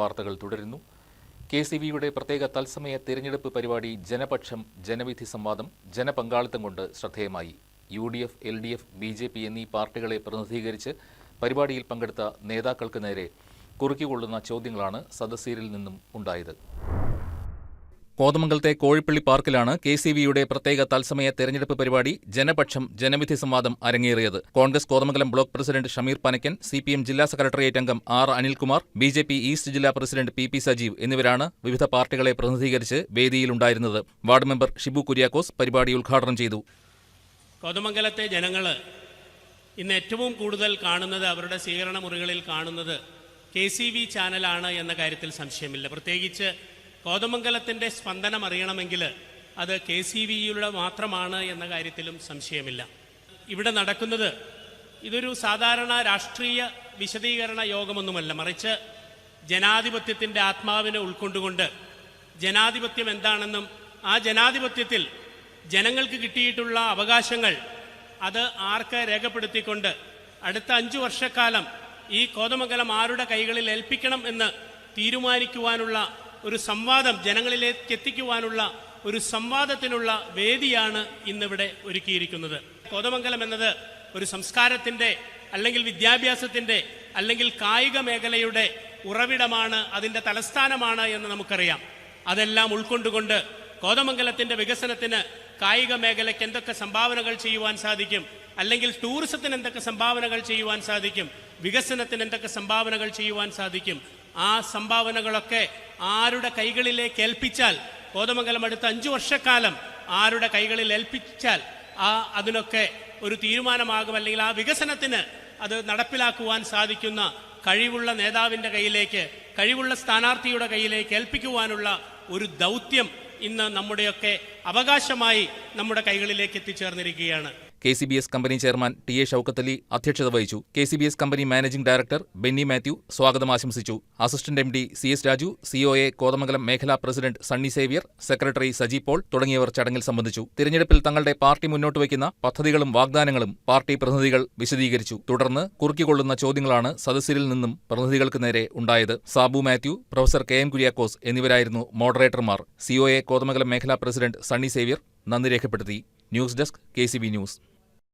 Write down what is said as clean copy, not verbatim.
വാർത്തകൾ തുടരുന്നു. KCBയുടെ പ്രത്യേക തത്സമയ തിരഞ്ഞെടുപ്പ് പരിപാടി ജനപക്ഷം ജനവിധി സംവാദം ജനപങ്കാളിത്തം കൊണ്ട് ശ്രദ്ധേയമായി. UDF, LDF, BJP എന്നീ പാർട്ടികളെ പ്രതിനിധീകരിച്ച് പരിപാടിയിൽ പങ്കെടുത്ത നേതാക്കൾക്ക് നേരെ കുറുക്കിക്കൊള്ളുന്ന ചോദ്യങ്ങളാണ് സദസ്യരിൽ നിന്നും ഉണ്ടായത്. കോതമംഗലത്തെ കോഴിപ്പള്ളി പാർക്കിലാണ് KCBയുടെ പ്രത്യേക തത്സമയ തെരഞ്ഞെടുപ്പ് പരിപാടി ജനപക്ഷം ജനവിധി സംവാദം അരങ്ങേറിയത്. Congress Kothamangalam block president Shameer Panakkan, CPM ജില്ലാ സെക്രട്ടേറിയറ്റ് അംഗം R. അനിൽകുമാർ, BJP ഈസ്റ്റ് ജില്ലാ പ്രസിഡന്റ് PP സജീവ് എന്നിവരാണ് വിവിധ പാർട്ടികളെ പ്രതിനിധീകരിച്ച് വേദിയിലുണ്ടായിരുന്നത്. വാർഡ് മെമ്പർ ഷിബു കുര്യാക്കോസ് പരിപാടി ഉദ്ഘാടനം ചെയ്തു. കോതമംഗലത്തെ ജനങ്ങൾ ഇന്ന് ഏറ്റവും കൂടുതൽ കാണുന്നത്, അവരുടെ സ്വീകരണ മുറികളിൽ കാണുന്നത് KCB ചാനലാണ് എന്ന കാര്യത്തിൽ സംശയമില്ല. പ്രത്യേകിച്ച് കോതമംഗലത്തിൻ്റെ സ്പന്ദനം അറിയണമെങ്കിൽ അത് KCBയുടെ മാത്രമാണ് എന്ന കാര്യത്തിലും സംശയമില്ല. ഇവിടെ നടക്കുന്നത് ഇതൊരു സാധാരണ രാഷ്ട്രീയ വിശദീകരണ യോഗമൊന്നുമല്ല, മറിച്ച് ജനാധിപത്യത്തിൻ്റെ ആത്മാവിനെ ഉൾക്കൊണ്ടുകൊണ്ട് ജനാധിപത്യം എന്താണെന്നും ആ ജനാധിപത്യത്തിൽ ജനങ്ങൾക്ക് കിട്ടിയിട്ടുള്ള അവകാശങ്ങൾ അത് ആർക്ക് രേഖപ്പെടുത്തിക്കൊണ്ട് അടുത്ത 5 വർഷക്കാലം ഈ കോതമംഗലം ആരുടെ കൈകളിൽ ഏൽപ്പിക്കണം എന്ന് തീരുമാനിക്കുവാനുള്ള ഒരു സംവാദം, ജനങ്ങളിലേക്ക് എത്തിക്കുവാനുള്ള ഒരു സംവാദത്തിനുള്ള വേദിയാണ് ഇന്നിവിടെ ഒരുക്കിയിരിക്കുന്നത്. കോതമംഗലം എന്നത് ഒരു സംസ്കാരത്തിൻ്റെ അല്ലെങ്കിൽ വിദ്യാഭ്യാസത്തിൻ്റെ അല്ലെങ്കിൽ കായിക മേഖലയുടെ ഉറവിടമാണ്, അതിൻ്റെ തലസ്ഥാനമാണ് എന്ന് നമുക്കറിയാം. അതെല്ലാം ഉൾക്കൊണ്ടുകൊണ്ട് കോതമംഗലത്തിൻ്റെ വികസനത്തിന് കായിക മേഖലയ്ക്ക് എന്തൊക്കെ സംഭാവനകൾ ചെയ്യുവാൻ സാധിക്കും, അല്ലെങ്കിൽ ടൂറിസത്തിന് എന്തൊക്കെ സംഭാവനകൾ ചെയ്യുവാൻ സാധിക്കും, വികസനത്തിന് എന്തൊക്കെ സംഭാവനകൾ ചെയ്യുവാൻ സാധിക്കും, ആ സംഭാവനകളൊക്കെ ആരുടെ കൈകളിലേക്ക് ഏൽപ്പിച്ചാൽ, കോതമംഗലം അടുത്ത 5 വർഷക്കാലം ആരുടെ കൈകളിൽ ഏൽപ്പിച്ചാൽ അതിനൊക്കെ ഒരു തീരുമാനമാകും, അല്ലെങ്കിൽ ആ വികസനത്തിന് അത് നടപ്പിലാക്കുവാൻ സാധിക്കുന്ന കഴിവുള്ള നേതാവിൻ്റെ കയ്യിലേക്ക്, കഴിവുള്ള സ്ഥാനാർത്ഥിയുടെ കയ്യിലേക്ക് ഏൽപ്പിക്കുവാനുള്ള ഒരു ദൗത്യം ഇന്ന് നമ്മുടെയൊക്കെ അവകാശമായി നമ്മുടെ കൈകളിലേക്ക് എത്തിച്ചേർന്നിരിക്കുകയാണ്. KCBS company chairman TA Shoukath അധ്യക്ഷത വഹിച്ചു. KCBS കമ്പനി മാനേജിംഗ് ഡയറക്ടർ ബെന്നി മാത്യു സ്വാഗതം ആശംസിച്ചു. Assistant MD CS Raju, COA Kothamangalam മേഖലാ പ്രസിഡന്റ് സണ്ണി സേവ്യർ, സെക്രട്ടറി സജി പോൾ തുടങ്ങിയവർ ചടങ്ങിൽ സംബന്ധിച്ചു. തിരഞ്ഞെടുപ്പിൽ തങ്ങളുടെ പാർട്ടി മുന്നോട്ട് വയ്ക്കുന്ന പദ്ധതികളും വാഗ്ദാനങ്ങളും പാർട്ടി പ്രതിനിധികൾ വിശദീകരിച്ചു. തുടർന്ന് കുറുക്കിക്കൊള്ളുന്ന ചോദ്യങ്ങളാണ് സദസ്യരിൽ നിന്നും പ്രതിനിധികൾക്ക് നേരെ ഉണ്ടായത്. സാബു മാത്യു, പ്രൊഫസർ KM കുര്യാക്കോസ് എന്നിവരായിരുന്നു മോഡറേറ്റർമാർ. COA കോതമംഗലം മേഖലാ പ്രസിഡന്റ് സണ്ണി സേവ്യർ നന്ദി രേഖപ്പെടുത്തി. News desk KCB news.